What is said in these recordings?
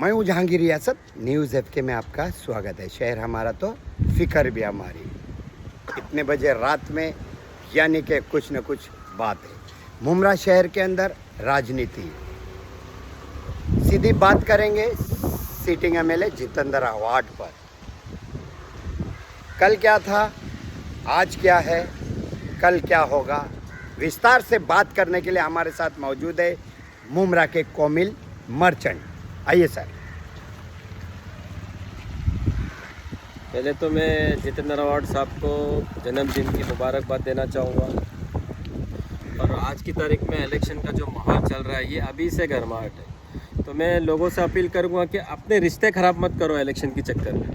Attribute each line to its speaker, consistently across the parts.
Speaker 1: मैं हूँ जहांगीर रियासत। न्यूज़ एफके में आपका स्वागत है। शहर हमारा तो फिक्र भी हमारी। इतने बजे रात में यानी कि कुछ न कुछ बात है। मुमरा शहर के अंदर राजनीति। सीधी बात करेंगे सिटिंग एमएलए जितेंद्र अवार्ड पर। कल क्या था, आज क्या है, कल क्या होगा, विस्तार से बात करने के लिए हमारे साथ मौजूद है मुमरा के कोमिल मर्चेंट। आइए सर।
Speaker 2: पहले तो मैं जितेंद्र अवार्ड साहब को जन्मदिन की मुबारकबाद देना चाहूँगा। और आज की तारीख में इलेक्शन का जो माहौल चल रहा है ये अभी से गर्माहट है, तो मैं लोगों से अपील करूँगा कि अपने रिश्ते ख़राब मत करो इलेक्शन के चक्कर में।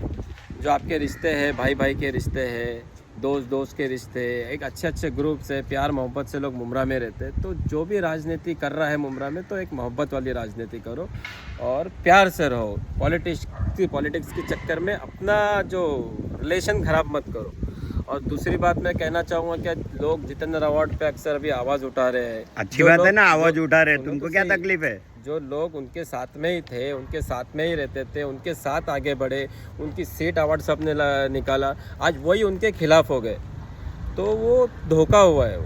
Speaker 2: जो आपके रिश्ते हैं, भाई भाई के रिश्ते हैं, दोस्त दोस्त के रिश्ते, एक अच्छे ग्रुप से प्यार मोहब्बत से लोग मुमरा में रहते हैं। तो जो भी राजनीति कर रहा है मुमरा में, तो एक मोहब्बत वाली राजनीति करो और प्यार से रहो। पॉलिटिक्स के चक्कर में अपना जो रिलेशन ख़राब मत करो। और दूसरी बात मैं कहना चाहूँगा कि लोग जितेंद्र अवार्ड पे अक्सर अभी आवाज़ उठा रहे हैं।
Speaker 1: अच्छी बात है ना, आवाज़ उठा रहे हैं। तुमको क्या तकलीफ है?
Speaker 2: जो लोग उनके साथ में ही थे, उनके साथ में ही रहते थे, उनके साथ आगे बढ़े, उनकी सीट अवार्ड सब ने निकाला, आज वही उनके खिलाफ हो गए, तो वो धोखा हुआ है।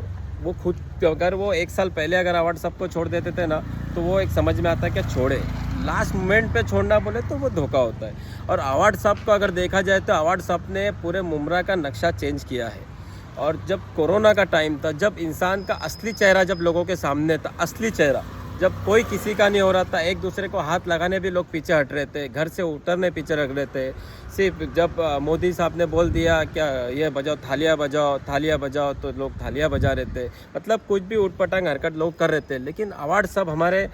Speaker 2: वो खुद अगर वो एक साल पहले अगर अवार्ड सबको छोड़ देते थे ना, तो वो एक समझ में आता है कि छोड़े। लास्ट मोमेंट पे छोड़ना बोले तो वो धोखा होता है। और अवार्ड साहब को अगर देखा जाए तो अवार्ड साहब ने पूरे मुमरा का नक्शा चेंज किया है। और जब कोरोना का टाइम था, जब इंसान का असली चेहरा जब लोगों के सामने था, असली चेहरा जब कोई किसी का नहीं हो रहा था, एक दूसरे को हाथ लगाने भी लोग पीछे हट रहे थे, घर से उतरने पीछे रख रहे थे। सिर्फ जब मोदी साहब ने बोल दिया क्या ये बजाओ, थालियाँ बजाओ, तो लोग थालियाँ बजा रहे थे। मतलब कुछ भी उटपटांग हरकत लोग कर रहे थे। लेकिन अवार्ड सब हमारे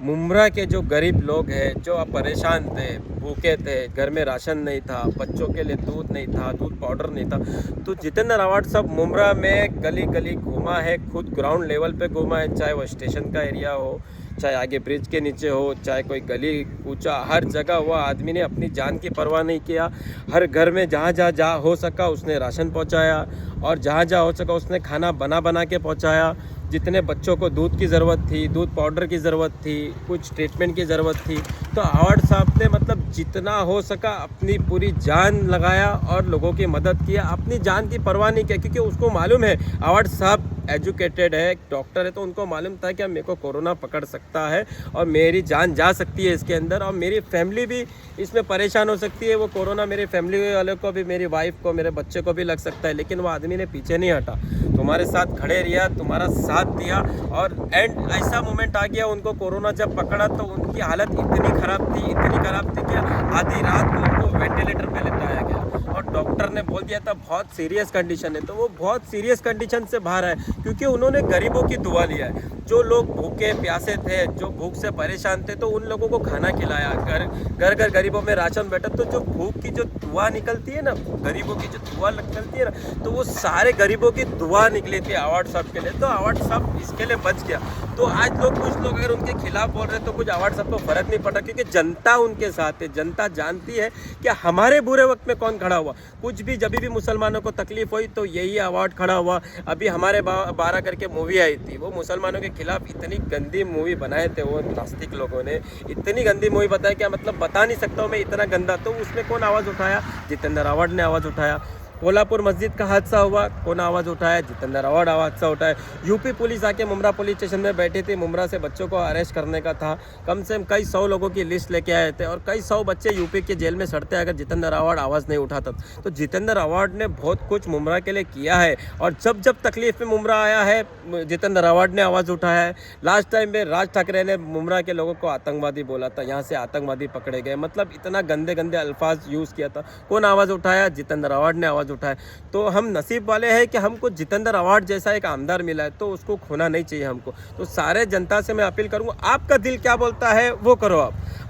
Speaker 2: मुमरा के जो गरीब लोग हैं, जो अब परेशान थे, भूखे थे, घर में राशन नहीं था, बच्चों के लिए दूध नहीं था, दूध पाउडर नहीं था, तो जितेंद्र अवार्ड सब मुमरा में गली गली घूमा है, खुद ग्राउंड लेवल पे घूमा है। चाहे वो स्टेशन का एरिया हो, चाहे आगे ब्रिज के नीचे हो, चाहे कोई गली कूचा, हर जगह वह आदमी ने अपनी जान की परवाह नहीं किया। हर घर में जहाँ हो सका उसने राशन पहुँचाया, और जहाँ हो सका उसने खाना बना के पहुँचाया। जितने बच्चों को दूध की ज़रूरत थी, दूध पाउडर की ज़रूरत थी, कुछ ट्रीटमेंट की ज़रूरत थी, तो अवार्ड साहब ने मतलब जितना हो सका अपनी पूरी जान लगाया और लोगों की मदद किया। अपनी जान की परवाह नहीं किया, क्योंकि उसको मालूम है अवार्ड साहब एजुकेटेड है, डॉक्टर है, तो उनको मालूम था कि मेरे को कोरोना पकड़ सकता है और मेरी जान जा सकती है इसके अंदर, और मेरी फैमिली भी इसमें परेशान हो सकती है। वो कोरोना मेरी फैमिली वालों को भी, मेरी वाइफ को, मेरे बच्चे को भी लग सकता है। लेकिन वो आदमी ने पीछे नहीं हटा, तुम्हारे साथ खड़े रहा, तुम्हारा साथ दिया। और एंड ऐसा मोमेंट आ गया, उनको कोरोना जब पकड़ा तो उनकी हालत इतनी ख़राब थी कि आधी रात को उनको वेंटिलेटर पे लेटाया गया, और डॉक्टर ने बोल दिया था बहुत सीरियस कंडीशन है। तो वो बहुत सीरियस कंडीशन से बाहर है, क्योंकि उन्होंने गरीबों की दुआ लिया है। जो लोग भूखे प्यासे थे, जो भूख से परेशान थे, तो उन लोगों को खाना खिलाया। घर गरीबों में राशन बैठा, तो जो भूख की जो दुआ निकलती है ना, गरीबों की जो दुआ निकलती है ना, तो वो सारे गरीबों की दुआ निकली थी अवार्ड साहब के लिए। तो अवार्ड साहब इसके लिए बच गया। तो आज कुछ लोग अगर उनके खिलाफ बोल रहे हैं, तो कुछ अवार्ड साहब को फर्क नहीं पड़ा, क्योंकि जनता उनके साथ है। जनता जानती है कि हमारे बुरे वक्त में कौन खड़ा हुआ। कुछ भी जब भी मुसलमानों को तकलीफ हुई तो यही अवार्ड खड़ा हुआ। अभी हमारे 12 करके मूवी आई थी, वो मुसलमानों के खिलाफ इतनी गंदी मूवी बनाए थे वो नास्तिक लोगों ने, इतनी गंदी मूवी बताया क्या मतलब बता नहीं सकता हूँ मैं, इतना गंदा। तो उसमें कौन आवाज़ उठाया? जितेंद्र अवार्ड ने आवाज़ उठाया। कोल्हापुर मस्जिद का हादसा हुआ, कौन आवाज़ उठाया? जितेंद्र अवार्ड हादसा उठाया। यूपी पुलिस आके मुमरा पुलिस स्टेशन में बैठी थी, मुमरा से बच्चों को अरेस्ट करने का था। कम से कम कई 100 लोगों की लिस्ट लेके आए थे, और कई 100 बच्चे यूपी के जेल में सड़ते अगर जितेंद्र अवार्ड आवाज़ नहीं उठाता। तो जितेंद्र अवार्ड ने बहुत कुछ मुमरा के लिए किया है, और जब तकलीफ में मुमरा आया है, जितेंद्र अवार्ड ने आवाज़ उठाया है। लास्ट टाइम में राज ठाकरे ने मुमरा के लोगों को आतंकवादी बोला था, यहाँ से आतंकवादी पकड़े गए, मतलब इतना गंदे अल्फाज यूज़ किया था। कौन आवाज़ उठाया? जितेंद्र अवार्ड ने आवाज़ उठाया। तो हम नसीब वाले हैं कि हमको जितेंद्र अवार्ड जैसा एक आमदार मिला है, तो उसको खोना नहीं चाहिए हमको। तो सारे जनता से मैं अपील करूँगा, आपका दिल क्या बोलता है वो करो।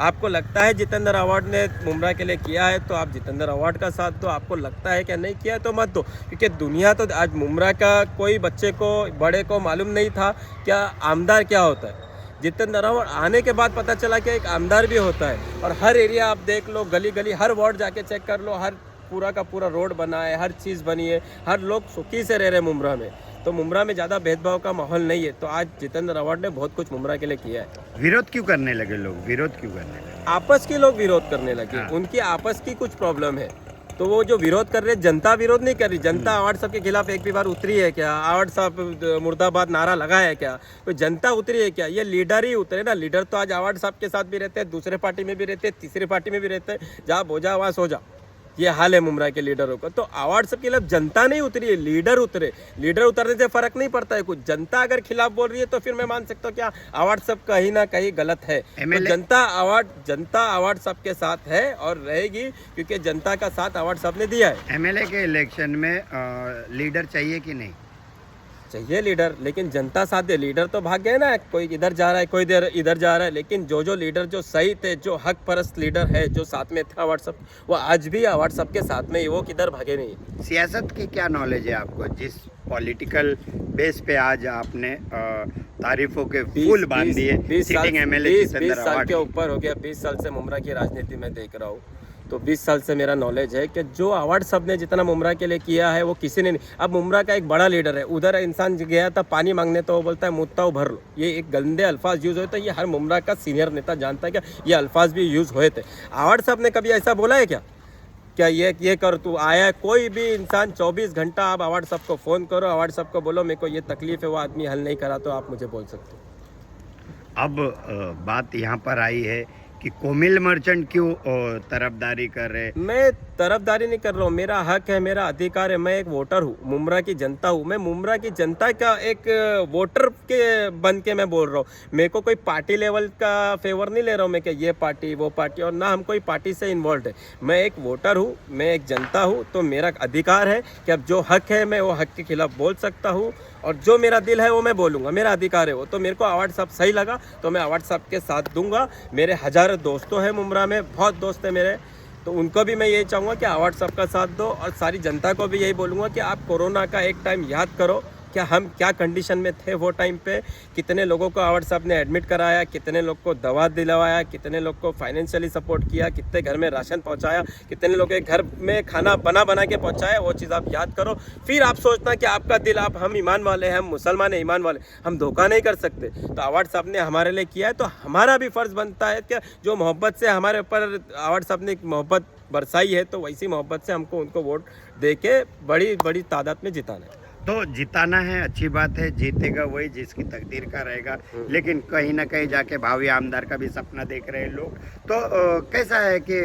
Speaker 2: आपको लगता है जितेंद्र अवार्ड ने मुमरा के लिए किया है, तो आप जितेंद्र अवार्ड का साथ दो। आपको लगता है कि नहीं किया है तो मत दो, क्योंकि दुनिया तो आज मुमरा का कोई बच्चे को, बड़े को मालूम नहीं था क्या आमदार क्या होता है। जितेंद्र अवार्ड आने के बाद पता चला कि एक आमदार भी होता है। और हर एरिया आप देख लो, गली गली हर वार्ड जाके चेक कर लो, हर पूरा का पूरा रोड बना है, हर चीज़ बनी है, हर लोग सुखी से रह रहे मुमरा में। तो मुमरा में ज़्यादा भेदभाव का माहौल नहीं है। तो आज जितेंद्र अवार्ड ने बहुत कुछ मुमरा के लिए किया है।
Speaker 1: विरोध क्यों करने लगे लोग, विरोध क्यों करने लगे?
Speaker 2: आपस के लोग विरोध करने लगे,
Speaker 1: हाँ।
Speaker 2: उनकी आपस की कुछ प्रॉब्लम है, तो वो जो विरोध कर रहे हैं, जनता विरोध नहीं कर रही। जनता अवार्ड साहब के खिलाफ एक भी बार उतरी है क्या? अवार्ड साहब मुर्दाबाद नारा लगाया है क्या? तो जनता उतरी है क्या? ये लीडर ही उतरे ना। लीडर तो आज अवार्ड साहब के साथ भी रहते हैं, दूसरे पार्टी में भी रहते हैं, तीसरी पार्टी में भी रहते हैं। जहाँ बोझा वहाँ सो जा, ये हाल है मुमरा के लीडरों का। तो अवार्ड साहब के खिलाफ जनता नहीं उतरी है, लीडर उतरे। लीडर उतरने से फर्क नहीं पड़ता है कुछ। जनता अगर खिलाफ बोल रही है तो फिर मैं मान सकता हूँ क्या अवार्ड साहब कहीं ना कहीं गलत है। तो जनता अवार्ड साहब के साथ है और रहेगी, क्योंकि जनता का साथ अवार्ड साहब ने दिया है।
Speaker 1: एमएलए के इलेक्शन में लीडर चाहिए कि नहीं?
Speaker 2: चाहिए लीडर, लेकिन जनता साथ दे। लीडर तो भाग गए ना, कोई इधर जा रहा है, कोई इधर जा रहा है, लेकिन जो लीडर जो सही थे, जो हक परस्त लीडर है, जो साथ में था व्हाट्सअप, वो आज भी व्हाट्सअप के साथ में ही, वो किधर भागे नहीं।
Speaker 1: सियासत की क्या नॉलेज है आपको, जिस पॉलिटिकल बेस पे आज आपने तारीफों के फूल बांध दिए? सिटिंग एमएलए
Speaker 2: 20 साल के ऊपर हो गया, 20 साल से मुमरा की राजनीति में देख रहा हूँ। तो 20 साल से मेरा नॉलेज है कि जो अवार्ड साहब ने जितना मुमरा के लिए किया है वो किसी ने नहीं। अब मुमरा का एक बड़ा लीडर है, उधर इंसान गया था पानी मांगने, तो वो बोलता है मुद्दा भर लो। ये एक गंदे अल्फाज यूज़ होते हैं, ये हर मुमरा का सीनियर नेता जानता है क्या ये अल्फाज भी यूज़ हुए थे। अवार्ड साहब ने कभी ऐसा बोला है क्या ये कर तू आया है? कोई भी इंसान 24 घंटा आप अवार्ड साहब को फ़ोन करो, अवार्ड साहब को बोलो मेरे को ये तकलीफ है, वो आदमी हल नहीं करा तो आप मुझे बोल सकते हो।
Speaker 1: अब बात यहाँ पर आई है कि कोमिल मर्चेंट क्यों तरफदारी कर रहे?
Speaker 2: मैं तरफदारी नहीं कर रहा हूँ, मेरा हक है, मेरा अधिकार है। मैं एक वोटर हूँ, मुमरा की जनता हूँ। मैं मुमरा की जनता का एक वोटर के बन के मैं बोल रहा हूँ। मेरे को कोई पार्टी लेवल का फेवर नहीं ले रहा हूँ मैं कि ये पार्टी वो पार्टी, और ना हम कोई पार्टी से इन्वॉल्व है। मैं एक वोटर हूँ, मैं एक जनता हूँ, तो मेरा अधिकार है कि अब जो हक है मैं वो हक के खिलाफ बोल सकता हूँ, और जो मेरा दिल है वो मैं बोलूँगा, मेरा अधिकार है वो। तो मेरे को अवार्ड साहब सही लगा तो मैं अवार्ड साहब के साथ दूंगा। मेरे हज़ारों दोस्तों हैं मुमरा में, बहुत दोस्त हैं मेरे, तो उनको भी मैं यही चाहूँगा कि अवार्ड साहब का साथ दो। और सारी जनता को भी यही बोलूँगा कि आप कोरोना का एक टाइम याद करो क्या हम क्या कंडीशन में थे वो टाइम पे। कितने लोगों को अवार्ड साहब ने एडमिट कराया, कितने लोग को दवा दिलवाया, कितने लोग को फाइनेंशियली सपोर्ट किया, कितने घर में राशन पहुंचाया, कितने लोगों के घर में खाना बना के पहुंचाया। वो चीज़ आप याद करो, फिर आप सोचना कि आपका दिल, आप हम ईमान वाले हैं, हम मुसलमान हैं, ईमान वाले, हम धोखा नहीं कर सकते। तो अवार्ड साहब ने हमारे लिए किया है, तो हमारा भी फ़र्ज़ बनता है कि जो मोहब्बत से हमारे ऊपर अवार्ड साहब ने मोहब्बत बरसाई है, तो वैसी मोहब्बत से हमको उनको वोट दे के बड़ी बड़ी तादाद में जिताना है।
Speaker 1: तो जिताना है, अच्छी बात है, जीतेगा वही जिसकी तकदीर का रहेगा। लेकिन कहीं ना कहीं जाके भावी आमदार का भी सपना देख रहे हैं लोग। तो कैसा है कि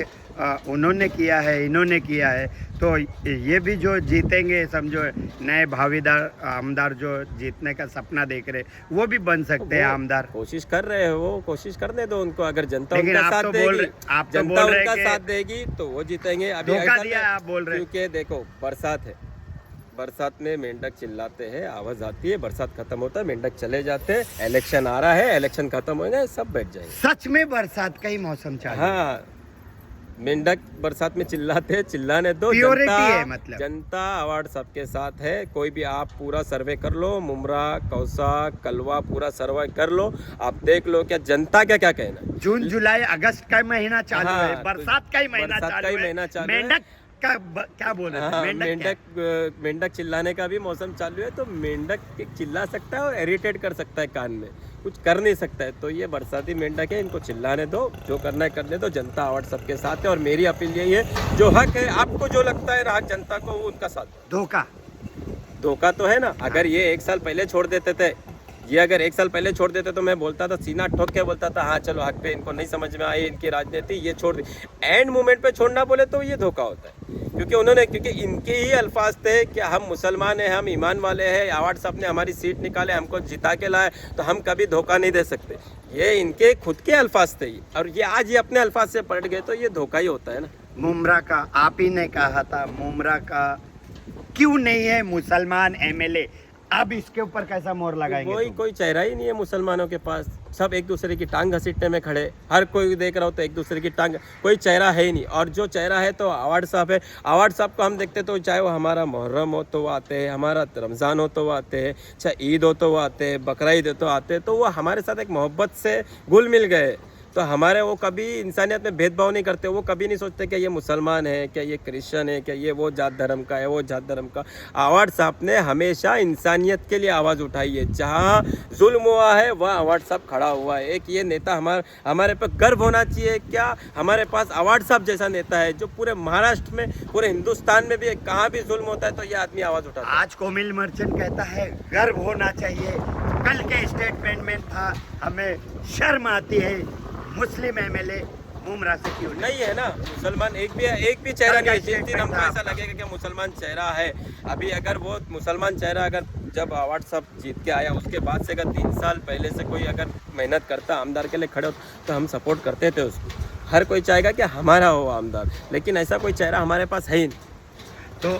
Speaker 1: उन्होंने किया है, इन्होंने किया है, तो ये भी जो जीतेंगे, समझो नए भावीदार आमदार जो जीतने का सपना देख रहे वो भी बन सकते हैं आमदार।
Speaker 2: कोशिश कर रहे हैं, वो कोशिश करने दो उनको। अगर जनता
Speaker 1: लेकिन
Speaker 2: उनका
Speaker 1: आप
Speaker 2: साथ
Speaker 1: तो
Speaker 2: देगी, जनता
Speaker 1: बोल रहे
Speaker 2: उनका
Speaker 1: कि
Speaker 2: साथ देगी तो वो जीतेंगे। अभी
Speaker 1: धोखा
Speaker 2: ऐसा
Speaker 1: दिया आप बोल रहे हैं।
Speaker 2: क्योंकि देखो बरसात है, बरसात में मेंढक चिल्लाते हैं, आवाज आती है, बरसात खत्म होता है, मेंढक चले जाते हैं, इलेक्शन आ रहा है, इलेक्शन खत्म हो गए, सब बैठ जाएंगे।
Speaker 1: सच में बरसात का ही मौसम चालू है।
Speaker 2: हाँ, मेंढक बरसात में चिल्लाते हैं, चिल्लाने दो।
Speaker 1: प्योरिटी है मतलब।
Speaker 2: जनता अवार्ड सबके साथ है। कोई भी आप पूरा सर्वे कर लो, मुमरा, कौसा, कलवा पूरा सर्वे कर लो, आप देख लो क्या जनता क्या क्या कहना।
Speaker 1: जून जुलाई अगस्त का महीना चालू
Speaker 2: हाँ,
Speaker 1: है, बरसात का ही महीना चालू है। मेंढक का क्या बोले?
Speaker 2: मेंढक चिल्लाने का भी मौसम चालू है, तो मेंढक चिल्ला सकता है और इरिटेट कर सकता है कान में, कुछ कर नहीं सकता है। तो ये बरसाती मेंढक है, इनको चिल्लाने दो, जो करना है करने दो। जनता अवार्ड सबके साथ है, और मेरी अपील यही है, जो हक है, आपको जो लगता है हक जनता को, वो उनका साथ। धोखा तो है ना। अगर ये 1 साल पहले छोड़ देते थे, ये अगर 1 साल पहले छोड़ देते तो मैं बोलता था, सीना ठोक के बोलता था हाँ चलो हक पे, इनको नहीं समझ में आई इनकी राजनीति, ये छोड़ दी। एंड मोमेंट पे छोड़ना बोले तो ये धोखा होता है, क्योंकि इनके ही अल्फाज थे कि हम मुसलमान हैं, हम ईमान वाले हैं, अवार्ड साहब ने हमारी सीट निकाले, हमको जिता के लाए, तो हम कभी धोखा नहीं दे सकते। ये इनके खुद के अल्फाज थे, और ये आज ये अपने अल्फाज से पलट गए, तो ये धोखा ही होता है ना।
Speaker 1: मुमरा का आप ही ने कहा था, मुमरा का क्यों नहीं है मुसलमान एमएलए? अब इसके ऊपर कैसा मोहर लगाएंगे?
Speaker 2: कोई चेहरा ही नहीं है मुसलमानों के पास, सब एक दूसरे की टांग घसीटने में खड़े। हर कोई देख रहा हो तो एक दूसरे की टांग, कोई चेहरा है ही नहीं। और जो चेहरा है तो अवार्ड साहब है। अवार्ड साहब को हम देखते तो चाहे वो हमारा मुहर्रम हो तो वो आते हैं, हमारा रमज़ान हो तो वो आते हैं, चाहे ईद हो तो वो आते हैं, बकरा ईद हो तो आते हैं, तो वो हमारे साथ एक मोहब्बत से घुल मिल गए। तो हमारे वो कभी इंसानियत में भेदभाव नहीं करते, वो कभी नहीं सोचते कि ये मुसलमान है, क्या ये क्रिश्चियन है, क्या ये वो जात धर्म का है, वो जात धर्म का। अवार्ड साहब ने हमेशा इंसानियत के लिए आवाज़ उठाई है, जहाँ जुल्म हुआ है वह अवार्ड साहब खड़ा हुआ है। एक ये नेता हमारे पर गर्व होना चाहिए, क्या हमारे पास अवार्ड साहब जैसा नेता है जो पूरे महाराष्ट्र में, पूरे हिंदुस्तान में भी कहाँ भी जुल्म होता है तो ये आदमी आवाज़ उठाता है।
Speaker 1: आज कोमिल मर्चेंट कहता है गर्व होना चाहिए, कल के स्टेटमेंट में था हमें शर्म आती है, मुस्लिम एमएलए मुमरा से क्यों
Speaker 2: नहीं है ना मुसलमान, एक भी चेहरा नहीं है। जिस दिन हमको
Speaker 1: था।
Speaker 2: ऐसा लगेगा कि मुसलमान चेहरा है, अभी अगर वो मुसलमान चेहरा अगर जब अवार्ड सब जीत के आया उसके बाद से अगर 3 साल पहले से कोई अगर मेहनत करता, आमदार के लिए खड़े होता तो हम सपोर्ट करते थे उसको। हर कोई चाहेगा कि हमारा हो आमदार, लेकिन ऐसा कोई चेहरा हमारे पास है ही नहीं।
Speaker 1: तो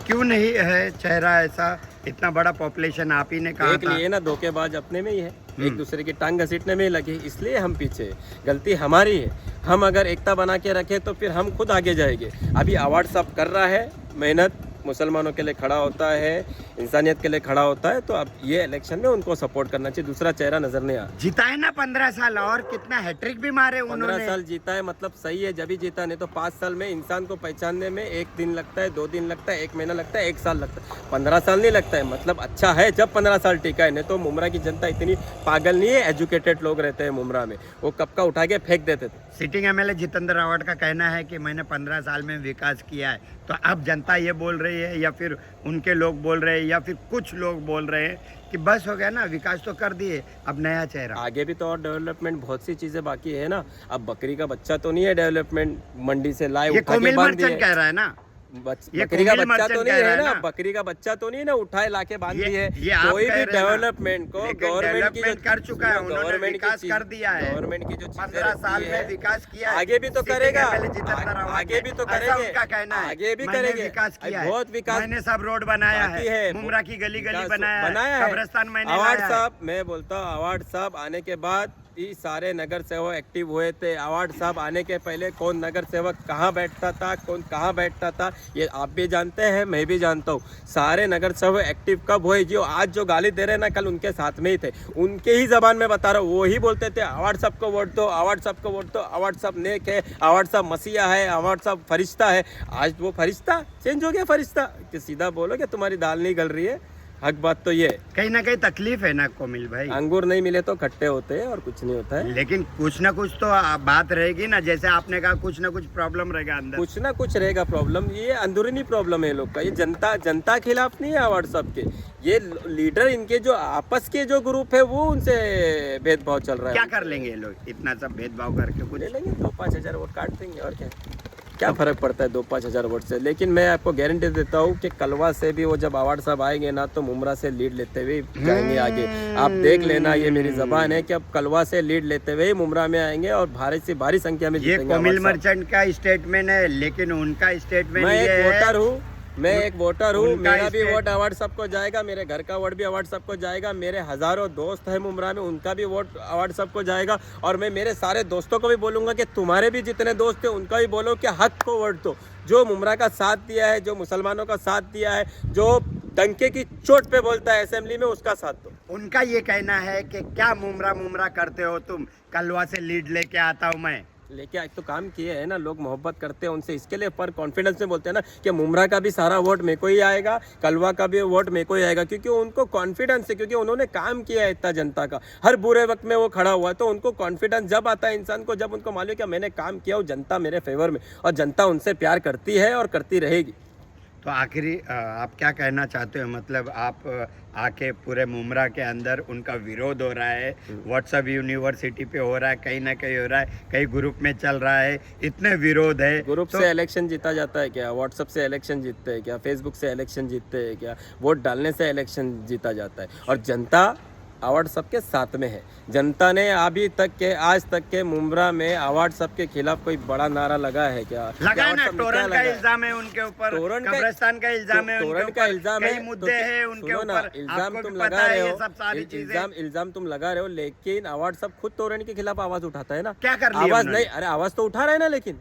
Speaker 1: क्यों नहीं है चेहरा ऐसा? इतना बड़ा पॉपुलेशन आप ही ने कहा
Speaker 2: देख
Speaker 1: था।
Speaker 2: लिए ना, धोखेबाज अपने में ही है, एक दूसरे की टांग घसीटने में ही लगे, इसलिए हम पीछे हैं। गलती हमारी है। हम अगर एकता बना के रखे तो फिर हम खुद आगे जाएंगे। अभी अवार्ड सब कर रहा है मेहनत, मुसलमानों के लिए खड़ा होता है, इंसानियत के लिए खड़ा होता है, तो अब ये इलेक्शन में उनको सपोर्ट करना चाहिए। दूसरा चेहरा नजर नहीं आ रहा।
Speaker 1: जीता है ना 15 साल, और कितना हैट्रिक भी मारे
Speaker 2: 15
Speaker 1: उन्होंने।
Speaker 2: साल जीता है मतलब सही है, जब भी जीता, नहीं तो 5 साल में इंसान को पहचानने में 1 दिन लगता है, 2 दिन लगता है, 1 महीना लगता है, 1 साल लगता है, 15 साल नहीं लगता है। मतलब अच्छा है जब 15 साल टिका है, नहीं तो मुमरा की जनता इतनी पागल नहीं है, एजुकेटेड लोग रहते हैं मुमरा में, वो कब का उठा के फेंक देते थे।
Speaker 1: सिटिंग एमएलए जितेंद्र रावत का कहना है कि मैंने 15 साल में विकास किया है। तो अब जनता ये बोल रही है, या फिर उनके लोग बोल रहे हैं, या फिर कुछ लोग बोल रहे हैं कि बस हो गया ना, विकास तो कर दिए, अब नया चेहरा।
Speaker 2: आगे भी तो और डेवलपमेंट बहुत सी चीजें बाकी है ना। अब बकरी का बच्चा तो नहीं है डेवलपमेंट मंडी से लाए
Speaker 1: ये
Speaker 2: उठा के
Speaker 1: कोमिल
Speaker 2: बांध दिए।
Speaker 1: मर्चेंट कह रहा है ना, ये
Speaker 2: बकरी का
Speaker 1: कोमिल
Speaker 2: बच्चा तो
Speaker 1: मर्चेंट
Speaker 2: नहीं
Speaker 1: कह रहा
Speaker 2: है
Speaker 1: है
Speaker 2: ना,
Speaker 1: ना।
Speaker 2: बकरी का बच्चा तो नहीं है ना, उठाए लाके बांध
Speaker 1: ये-
Speaker 2: दिए।
Speaker 1: ये आप
Speaker 2: कोई
Speaker 1: कह
Speaker 2: भी
Speaker 1: रहे हैं ना।
Speaker 2: डेवलपमेंट को
Speaker 1: लेकिन
Speaker 2: गवर्नमेंट की
Speaker 1: डेवलपमेंट कर चुका है, उन्होंने विकास कर दिया है।
Speaker 2: गवर्नमेंट की जो चीजें
Speaker 1: 15 साल
Speaker 2: रहती है,
Speaker 1: में विकास किया है।
Speaker 2: आगे भी तो
Speaker 1: सिटिंग
Speaker 2: करेगा,
Speaker 1: एमएलए जितेंद्र रावत
Speaker 2: आगे भी तो
Speaker 1: ऐसा
Speaker 2: करेंगे,
Speaker 1: उनका कहना है।
Speaker 2: आगे भी
Speaker 1: मैंने
Speaker 2: करेंगे,
Speaker 1: विकास किया है,
Speaker 2: बहुत विकास
Speaker 1: मैंने सब रोड बनाया
Speaker 2: बाकी
Speaker 1: है,
Speaker 2: है।
Speaker 1: मुमरा की गली गली
Speaker 2: विकास
Speaker 1: बनाया है, कब्रिस्तान मैंने
Speaker 2: अवार्ड
Speaker 1: लाया है।
Speaker 2: साहब, मैं बोलता हूँ अवार्ड साहब आने के बाद ही सारे नगर सेवक एक्टिव हुए थे। अवार्ड साहब आने के पहले कौन नगर सेवक कहाँ बैठता था, कौन कहाँ बैठता था, ये आप भी जानते हैं, मैं भी जानता हूँ। सारे नगर सेवक एक्टिव कब हुए? जो आज जो गाली दे रहे हैं ना, कल उनके साथ में ही थे, उनके ही जबान में बता रहा हूँ। वो ही बोलते थे अवार्ड साहब को वोट दो, अवार्ड साहब को वोट दो, अवार्ड साहब नेक है, अवार्ड साहब मसीहा है, अवार्ड साहब फरिश्ता है। आज वो फरिश्ता चेंज हो गया, फरिश्ता कि सीधा बोलो कि तुम्हारी दाल नहीं गल रही है। हक बात तो ये
Speaker 1: कहीं ना कहीं तकलीफ है ना कोमिल भाई।
Speaker 2: अंगूर नहीं मिले तो खट्टे होते हैं और कुछ नहीं होता है।
Speaker 1: लेकिन कुछ ना कुछ तो बात रहेगी ना, जैसे आपने कहा कुछ ना कुछ प्रॉब्लम रहेगा अंदर।
Speaker 2: कुछ ना कुछ रहेगा प्रॉब्लम, ये अंदरूनी प्रॉब्लम है लोग का। ये जनता खिलाफ नहीं है अवार्ड साहब के, ये लीडर इनके जो आपस के जो ग्रुप है वो उनसे भेदभाव चल रहा है।
Speaker 1: क्या कर लेंगे ये लोग इतना सब भेदभाव करके? कुछ
Speaker 2: ले लेंगे, 2-5 हजार वोट काट देंगे और क्या फर्क पड़ता है 2-5 हजार वोट से। लेकिन मैं आपको गारंटी देता हूँ कि कलवा से भी वो जब अवार्ड साहब आएंगे ना, तो मुमरा से लीड लेते हुए जाएंगे आगे। आप देख लेना, ये मेरी जबान है कि अब कलवा से लीड लेते हुए ही मुमरा में आएंगे और भारी से भारी संख्या में
Speaker 1: ये
Speaker 2: जीतेंगे
Speaker 1: कोमिल
Speaker 2: अवार्ड साहब।
Speaker 1: मर्चेंट का स्टेटमेंट है, लेकिन उनका स्टेटमेंट
Speaker 2: मैं
Speaker 1: ये
Speaker 2: एक
Speaker 1: है।
Speaker 2: वोटर हूँ, मैं एक वोटर हूँ,
Speaker 1: उनका
Speaker 2: मेरा भी
Speaker 1: स्टेट-
Speaker 2: वोट अवार्ड सबको जाएगा, मेरे घर का वोट भी अवार्ड सबको जाएगा, मेरे हजारों दोस्त हैं मुमरा में, उनका भी वोट अवार्ड सबको जाएगा। और मैं मेरे सारे दोस्तों को भी बोलूँगा कि तुम्हारे भी जितने दोस्त हैं उनका भी बोलो कि हक को वोट दो। जो मुमरा का साथ दिया है, जो मुसलमानों का साथ दिया है, जो डंके की चोट पे बोलता है असेंबली में, उसका साथ दो।
Speaker 1: उनका ये कहना है कि क्या मुमरा करते हो तुम, कलवा से लीड लेके आता हूँ मैं।
Speaker 2: लेके आज तो काम किए हैं ना, लोग मोहब्बत करते हैं उनसे, इसके लिए पर कॉन्फिडेंस में बोलते हैं ना कि मुमरा का भी सारा वोट मेरे को ही आएगा, कलवा का भी वोट मेरे को ही आएगा, क्योंकि उनको कॉन्फिडेंस है, क्योंकि उन्होंने काम किया है इतना जनता का, हर बुरे वक्त में वो खड़ा हुआ है। तो उनको कॉन्फिडेंस जब आता है इंसान को, जब उनको मालूम है कि मैंने काम किया हूँ, जनता मेरे फेवर में, और जनता उनसे प्यार करती है और करती रहेगी।
Speaker 1: तो आखिरी आप क्या कहना चाहते हो? मतलब आप आके पूरे मुमरा के अंदर उनका विरोध हो रहा है, व्हाट्सएप यूनिवर्सिटी पे हो रहा है, कहीं ना कहीं हो रहा है, कई ग्रुप में चल रहा है, इतने विरोध है।
Speaker 2: ग्रुप
Speaker 1: तो
Speaker 2: से इलेक्शन जीता जाता है क्या? व्हाट्सएप से इलेक्शन जीतते हैं क्या? फेसबुक से इलेक्शन जीतते हैं क्या? वोट डालने से इलेक्शन जीता जाता है। और जनता अवार्ड सबके साथ में है। जनता ने अभी तक के आज तक के मुमरा में अवार्ड सब के खिलाफ कोई बड़ा नारा लगा है क्या?
Speaker 1: लगा है ना,
Speaker 2: अवार्ड सब में क्या
Speaker 1: टोरन का
Speaker 2: लगा है?
Speaker 1: इल्जाम है उनके ऊपर,
Speaker 2: टोरन का-
Speaker 1: कब्रिस्तान का इल्जाम है
Speaker 2: टोरन
Speaker 1: उनके
Speaker 2: का
Speaker 1: ऊपर,
Speaker 2: इल्जाम
Speaker 1: कई
Speaker 2: है,
Speaker 1: मुद्दे
Speaker 2: तो
Speaker 1: हैं उनके
Speaker 2: सुनो ना,
Speaker 1: ऊपर,
Speaker 2: इल्जाम
Speaker 1: आपको
Speaker 2: तुम
Speaker 1: भी
Speaker 2: लगा
Speaker 1: पता
Speaker 2: रहे
Speaker 1: है ये
Speaker 2: हो,
Speaker 1: सब सारी चीजें।
Speaker 2: इल्जाम तुम लगा रहे हो, लेकिन अवार्ड सब खुद टोरन के खिलाफ आवाज उठाता है ना।
Speaker 1: क्या कर लिया
Speaker 2: आवाज
Speaker 1: उन्होंने?
Speaker 2: नहीं, अरे आवाज तो उठा रहे हैं ना, लेकिन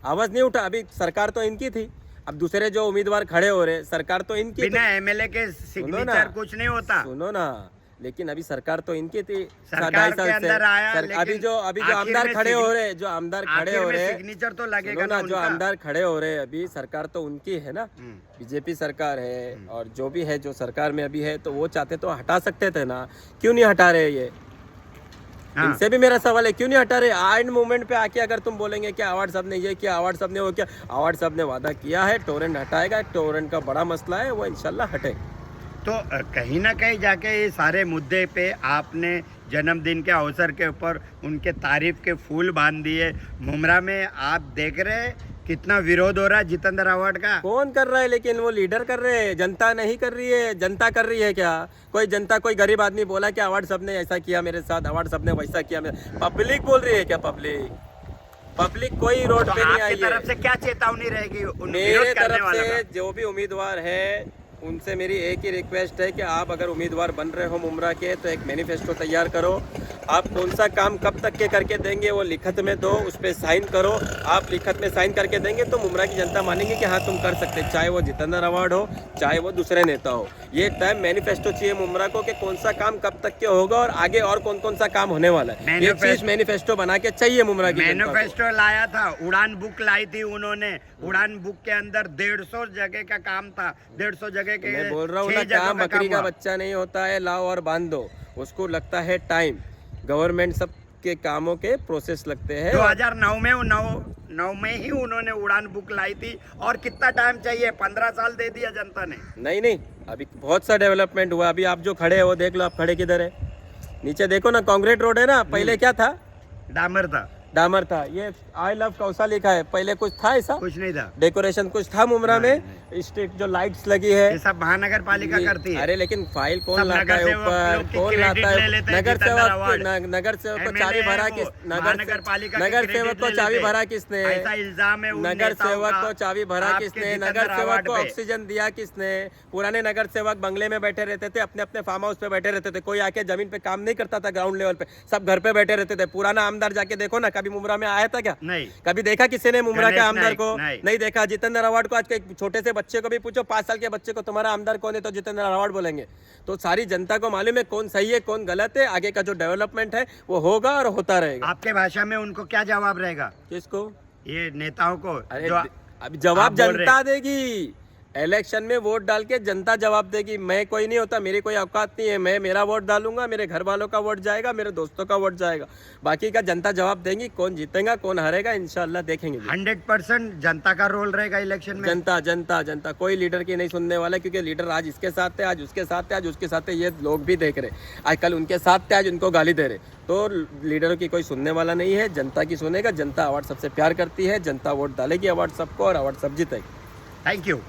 Speaker 2: आवाज नहीं उठा। अभी सरकार तो इनकी थी, अब दूसरे जो उम्मीदवार खड़े हो रहे, सरकार तो इनकी
Speaker 1: बिना
Speaker 2: थी।
Speaker 1: एमएलए के
Speaker 2: सुनो ना,
Speaker 1: सिग्नेचर कुछ नहीं होता।
Speaker 2: सुनो ना, लेकिन अभी सरकार तो इनकी थी
Speaker 1: सरकार
Speaker 2: 2.5
Speaker 1: के
Speaker 2: साल से
Speaker 1: अंदर आया,
Speaker 2: अभी
Speaker 1: लेकिन
Speaker 2: जो
Speaker 1: आखिर
Speaker 2: आमदार
Speaker 1: में
Speaker 2: खड़े हो रहे जो आमदार खड़े
Speaker 1: आखिर
Speaker 2: हो
Speaker 1: में
Speaker 2: रहे
Speaker 1: सिग्नेचर तो लगेगा
Speaker 2: सुनो
Speaker 1: ना
Speaker 2: ना, जो
Speaker 1: उनका।
Speaker 2: आमदार खड़े हो रहे अभी सरकार तो उनकी है ना, बीजेपी सरकार है, और जो भी है जो सरकार में अभी है, तो वो चाहते तो हटा सकते थे ना, क्यों नहीं हटा रहे ये?
Speaker 1: हाँ।
Speaker 2: इनसे भी मेरा सवाल है, क्यों नहीं हटा रहे? एंड मोमेंट पे आके अगर तुम बोलेंगे कि अवार्ड साहब ने ये किया, अवार्ड साहब ने वो किया, अवार्ड साहब ने वादा किया है टोरेंट हटाएगा, टोरेंट का बड़ा मसला है, वो इंशाल्लाह हटे।
Speaker 1: तो कहीं ना कहीं जाके ये सारे मुद्दे पे आपने जन्मदिन के अवसर के ऊपर उनके तारीफ के फूल बांध दिए। मुमरा में आप देख रहे हैं कितना विरोध हो रहा है जितेंद्र अवार्ड का।
Speaker 2: कौन कर रहा है? लेकिन वो लीडर कर रहे हैं, जनता नहीं कर रही है। जनता कर रही है क्या? कोई जनता, कोई गरीब आदमी बोला कि अवार्ड साहब ने ऐसा किया मेरे साथ, अवार्ड साहब ने वैसा किया मेरे? पब्लिक बोल रही है क्या? पब्लिक कोई रोड
Speaker 1: तो
Speaker 2: पे नहीं आई
Speaker 1: आपकी
Speaker 2: है।
Speaker 1: तरफ से क्या चेतावनी रहेगी
Speaker 2: मेरे
Speaker 1: विरोध करने
Speaker 2: तरफ
Speaker 1: वालों
Speaker 2: से
Speaker 1: का?
Speaker 2: जो भी उम्मीदवार है उनसे मेरी एक ही रिक्वेस्ट है कि आप अगर उम्मीदवार बन रहे हो मुमरा के, तो एक मैनिफेस्टो तैयार करो। आप कौन सा काम कब तक के करके देंगे वो लिखत में दो, उस पर साइन करो। आप लिखत में साइन करके देंगे तो मुमरा की जनता मानेंगे कि हाँ तुम कर सकते, चाहे वो जितेंद्र अवार्ड हो, चाहे वो दूसरे नेता हो। ये टाइम मैनिफेस्टो चाहिए मुमरा को कि कौन सा काम कब तक के होगा और आगे और कौन कौन सा काम होने वाला है। ये चीज मैनिफेस्टो बना के चाहिए मुमरा की जनता को।
Speaker 1: मैनिफेस्टो लाया था, उड़ान बुक लाई थी उन्होंने। उड़ान बुक के अंदर 150 जगह का काम था, 150 जगह के
Speaker 2: मैं बोल रहा हूँ
Speaker 1: 6
Speaker 2: ना,
Speaker 1: जगहों
Speaker 2: काम बकरी का
Speaker 1: हुआ।
Speaker 2: बच्चा नहीं होता है, लाओ और बांध दो। उसको लगता है टाइम, गवर्नमेंट सब के कामों के प्रोसेस लगते हैं।
Speaker 1: 2009 में 9 में ही उन्होंने उड़ान बुक लाई थी। और कितना टाइम चाहिए? 15 साल दे दिया जनता ने।
Speaker 2: नहीं, अभी बहुत सा डेवलपमेंट हुआ। अभी आप जो खड़े हैं वो देख लो, आप खड़े किधर है? नीचे देखो ना, कंक्रीट रोड है ना, पहले क्या था? डामर था। ये आई लव कौसा लिखा है, पहले कुछ था ऐसा?
Speaker 1: कुछ नहीं था।
Speaker 2: डेकोरेशन कुछ था मुमरा में? स्ट्रीट जो लाइट्स लगी है
Speaker 1: ये सब महानगर पालिका करती है।
Speaker 2: अरे लेकिन फाइल कौन
Speaker 1: सब
Speaker 2: लाता
Speaker 1: नगर
Speaker 2: है
Speaker 1: सेवक
Speaker 2: ऊपर?
Speaker 1: लोग की
Speaker 2: कौन
Speaker 1: क्रेडिट
Speaker 2: लाता
Speaker 1: ले
Speaker 2: है?
Speaker 1: लेते हैं
Speaker 2: नगर
Speaker 1: जितेंद्र
Speaker 2: सेवक
Speaker 1: अवार्ड।
Speaker 2: नगर सेवक को
Speaker 1: MLA
Speaker 2: चाबी भरा
Speaker 1: है
Speaker 2: किस?
Speaker 1: वो, महानगर पालिका की
Speaker 2: नगर
Speaker 1: क्रेडिट
Speaker 2: सेवक को
Speaker 1: ले
Speaker 2: चाबी
Speaker 1: लेते हैं।
Speaker 2: भरा किसने?
Speaker 1: ऐसा इल्जाम है उन
Speaker 2: नगर
Speaker 1: नेताओं
Speaker 2: सेवक
Speaker 1: का
Speaker 2: को चाबी भरा
Speaker 1: आपके
Speaker 2: किसने?
Speaker 1: जितेंद्र
Speaker 2: नगर सेवक
Speaker 1: अवार्ड
Speaker 2: को
Speaker 1: पे।
Speaker 2: ऑक्सीजन दिया किसने? पुराने नगर सेवक बंगले में बैठे रहते थे, अपने अपने फार्म हाउस पे बैठे रहते थे, कोई आके जमीन पे काम नहीं करता था ग्राउंड लेवल पे, सब घर पे बैठे रहते थे। पुराना आमदार जाके देखो ना, कभी मुमरा में आया था क्या?
Speaker 1: नहीं।
Speaker 2: कभी देखा किसी ने मुमरा के
Speaker 1: गणेश
Speaker 2: आमदार
Speaker 1: नाइक,
Speaker 2: को?
Speaker 1: नहीं।
Speaker 2: नहीं देखा। जितेंद्र अवार्ड को आज के छोटे से बच्चे को भी पूछो, 5 साल के बच्चे को, तुम्हारा आमदार कौन है, तो जितेंद्र अवार्ड बोलेंगे। तो सारी जनता को मालूम है कौन सही है कौन गलत है। आगे का जो डेवलपमेंट है वो होगा और होता रहेगा।
Speaker 1: आपके भाषा में उनको क्या जवाब रहेगा,
Speaker 2: किसको?
Speaker 1: ये नेताओं को?
Speaker 2: अरे
Speaker 1: जो
Speaker 2: अभी जवाब
Speaker 1: आप बोल रहे
Speaker 2: जनता देगी। इलेक्शन में वोट डाल के जनता जवाब देगी। मैं कोई नहीं होता, मेरी कोई औकात नहीं है। मैं मेरा वोट डालूंगा, मेरे घर वालों का वोट जाएगा, मेरे दोस्तों का वोट जाएगा, बाकी का जनता जवाब देंगी। कौन जीतेगा कौन हारेगा इंशाल्लाह देखेंगे।
Speaker 1: 100% जनता का रोल रहेगा इलेक्शन में।
Speaker 2: जनता जनता जनता, कोई लीडर की नहीं सुनने वाला, क्योंकि लीडर आज इसके साथ है, आज उसके साथ है, आज उसके साथ है। ये लोग भी देख रहे, आज कल उनके साथ थे, आज उनको गाली दे रहे। तो लीडरों की कोई सुनने वाला नहीं है, जनता की सुनेगा। जनता अवार्ड सबसे प्यार करती है, जनता वोट डालेगी अवार्ड सबको और अवार्ड सब जीतेगी।
Speaker 1: Thank you.